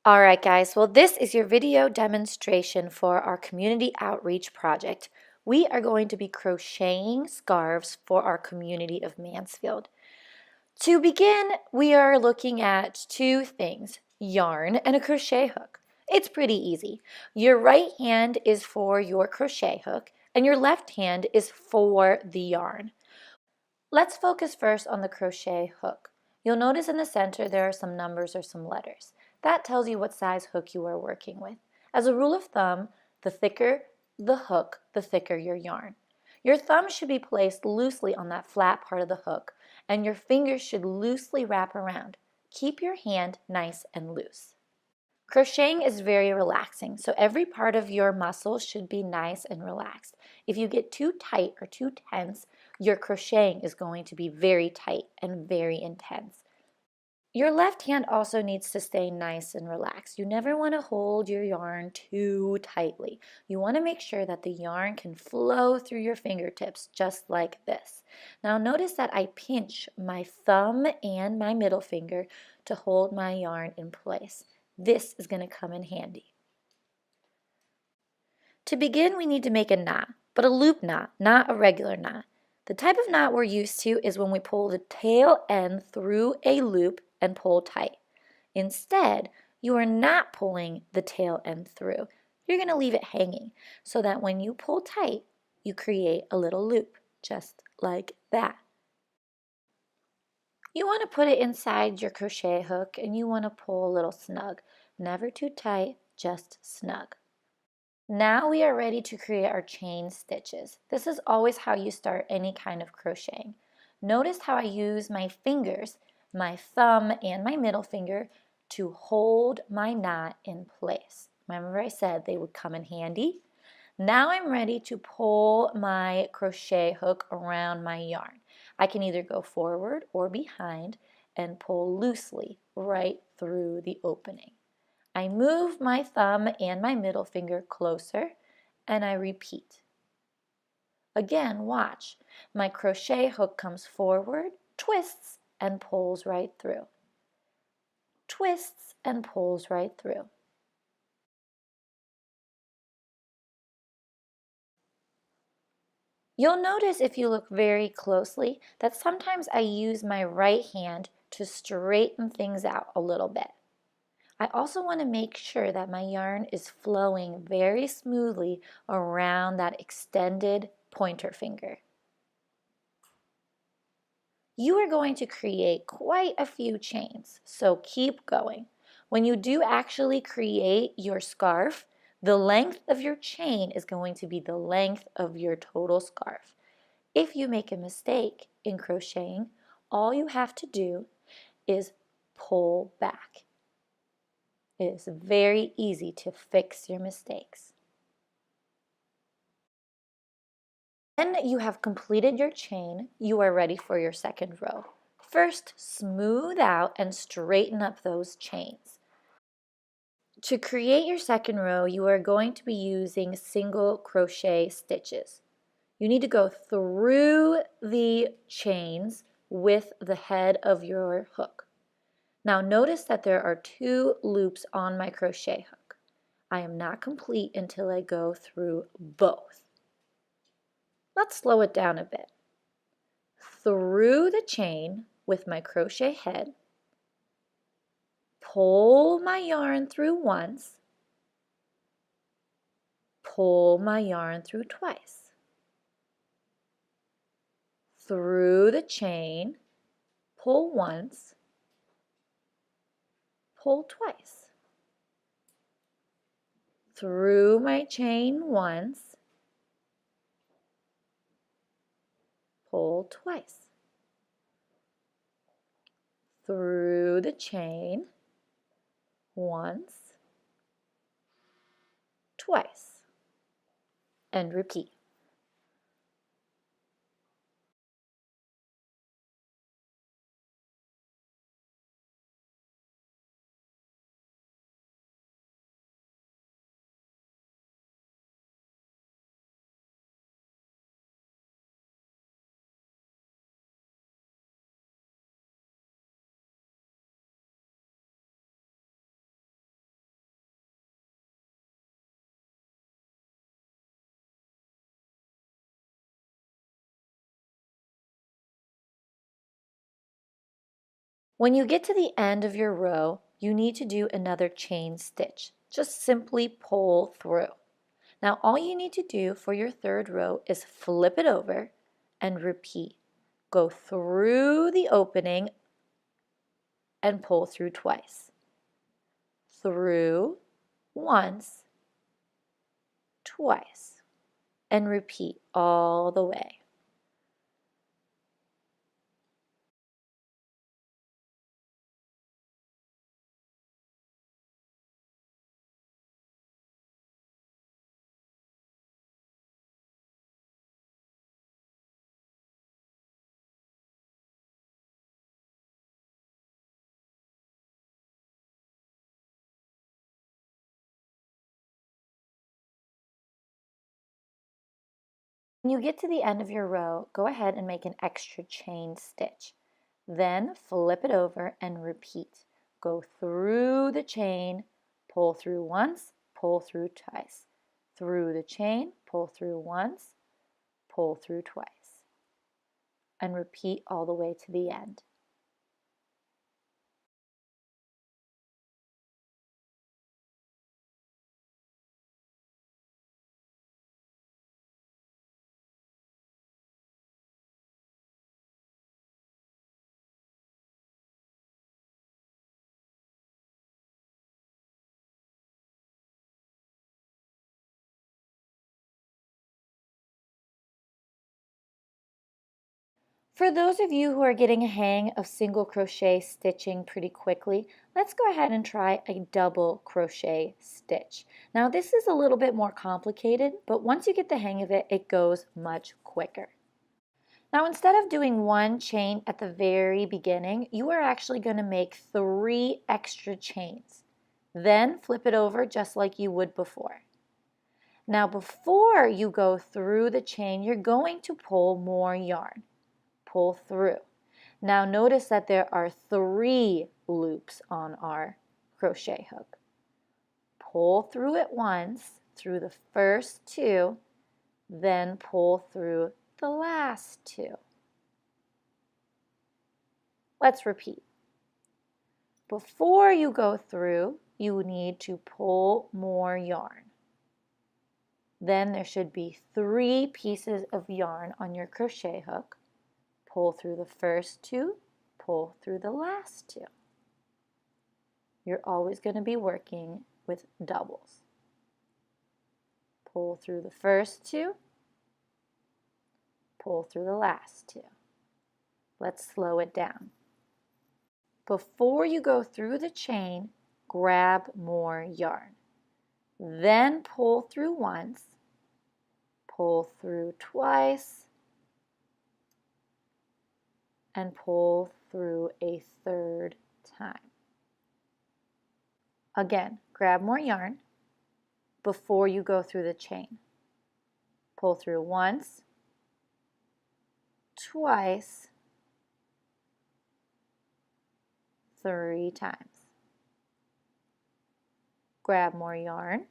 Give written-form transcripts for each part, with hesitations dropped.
All right, guys, well, this is your video demonstration for our community outreach project. We are going to be crocheting scarves for our community of Mansfield. To begin, we are looking at two things, yarn and a crochet hook. It's pretty easy. Your right hand is for your crochet hook and your left hand is for the yarn. Let's focus first on the crochet hook. You'll notice in the center there are some numbers or some letters. That tells you what size hook you are working with. As a rule of thumb, the thicker the hook, the thicker your yarn. Your thumb should be placed loosely on that flat part of the hook, and your fingers should loosely wrap around. Keep your hand nice and loose. Crocheting is very relaxing, so every part of your muscle should be nice and relaxed. If you get too tight or too tense, your crocheting is going to be very tight and very intense. Your left hand also needs to stay nice and relaxed. You never want to hold your yarn too tightly. You want to make sure that the yarn can flow through your fingertips just like this. Now notice that I pinch my thumb and my middle finger to hold my yarn in place. This is going to come in handy. To begin, we need to make a knot, but a loop knot, not a regular knot. The type of knot we're used to is when we pull the tail end through a loop and pull tight. Instead, you are not pulling the tail end through. You're going to leave it hanging so that when you pull tight, you create a little loop, just like that. You want to put it inside your crochet hook and you want to pull a little snug. Never too tight, just snug. Now we are ready to create our chain stitches. This is always how you start any kind of crocheting. Notice how I use my fingers, my thumb and my middle finger to hold my knot in place. Remember I said they would come in handy? Now I'm ready to pull my crochet hook around my yarn. I can either go forward or behind and pull loosely right through the opening. I move my thumb and my middle finger closer and I repeat. Again, watch. My crochet hook comes forward, twists, and pulls right through. Twists and pulls right through. You'll notice if you look very closely that sometimes I use my right hand to straighten things out a little bit. I also want to make sure that my yarn is flowing very smoothly around that extended pointer finger. You are going to create quite a few chains, so keep going. When you do actually create your scarf, the length of your chain is going to be the length of your total scarf. If you make a mistake in crocheting, all you have to do is pull back. It is very easy to fix your mistakes. When you have completed your chain, you are ready for your second row. First, smooth out and straighten up those chains. To create your second row, you are going to be using single crochet stitches. You need to go through the chains with the head of your hook. Now notice that there are 2 loops on my crochet hook. I am not complete until I go through both. Let's slow it down a bit. Through the chain with my crochet head, pull my yarn through once, pull my yarn through twice. Through the chain, pull once, pull twice. Through my chain once, pull twice. Through the chain once, twice, and repeat. When you get to the end of your row, you need to do another chain stitch. Just simply pull through. Now all you need to do for your third row is flip it over and repeat. Go through the opening and pull through twice. Through once, twice, and repeat all the way. When you get to the end of your row, go ahead and make an extra chain stitch. Then flip it over and repeat. Go through the chain, pull through once, pull through twice. Through the chain, pull through once, pull through twice. And repeat all the way to the end. For those of you who are getting a hang of single crochet stitching pretty quickly, let's go ahead and try a double crochet stitch. Now this is a little bit more complicated, but once you get the hang of it, it goes much quicker. Now instead of doing one chain at the very beginning, you are actually going to make 3 extra chains. Then flip it over just like you would before. Now before you go through the chain, you're going to pull more yarn. Pull through. Now notice that there are 3 loops on our crochet hook. Pull through it once, through the first 2, then pull through the last 2. Let's repeat. Before you go through, you need to pull more yarn. Then there should be 3 pieces of yarn on your crochet hook. Pull through the first 2, pull through the last 2. You're always going to be working with doubles. Pull through the first 2, pull through the last 2. Let's slow it down. Before you go through the chain, grab more yarn. Then pull through once, pull through twice, and pull through a third time. Again, grab more yarn before you go through the chain. Pull through once, twice, 3 times. Grab more yarn,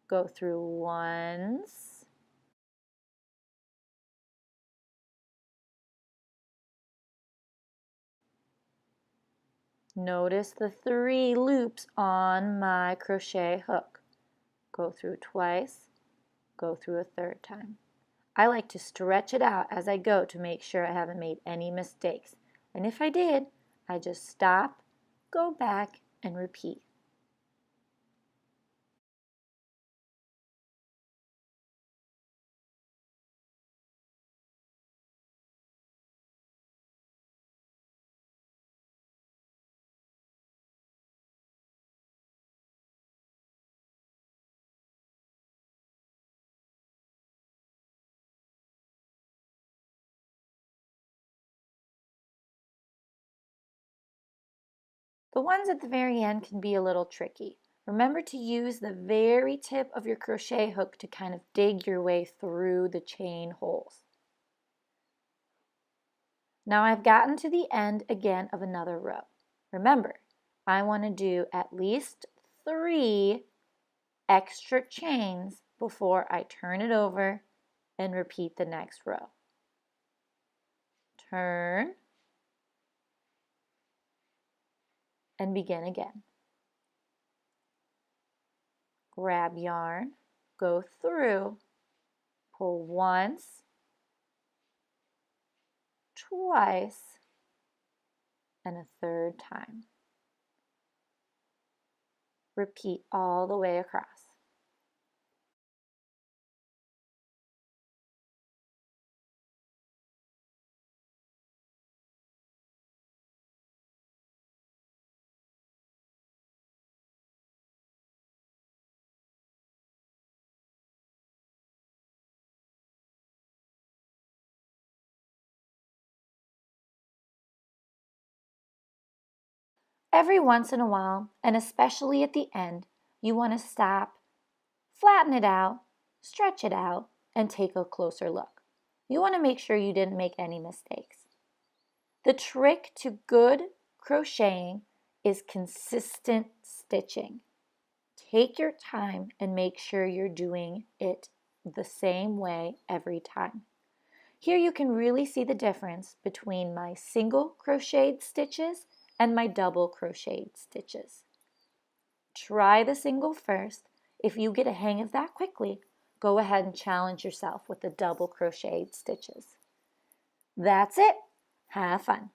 go through once, notice the 3 loops on my crochet hook. Go through twice, go through a third time. I like to stretch it out as I go to make sure I haven't made any mistakes. And if I did, I just stop, go back, and repeat. The ones at the very end can be a little tricky. Remember to use the very tip of your crochet hook to kind of dig your way through the chain holes. Now I've gotten to the end again of another row. Remember, I want to do at least 3 extra chains before I turn it over and repeat the next row. Turn, and begin again. Grab yarn, go through, pull once, twice, and a third time. Repeat all the way across. Every once in a while, and especially at the end, you want to stop, flatten it out, stretch it out, and take a closer look. You want to make sure you didn't make any mistakes. The trick to good crocheting is consistent stitching. Take your time and make sure you're doing it the same way every time. Here you can really see the difference between my single crocheted stitches and my double crocheted stitches. Try the single first. If you get a hang of that quickly, go ahead and challenge yourself with the double crocheted stitches. That's it. Have fun.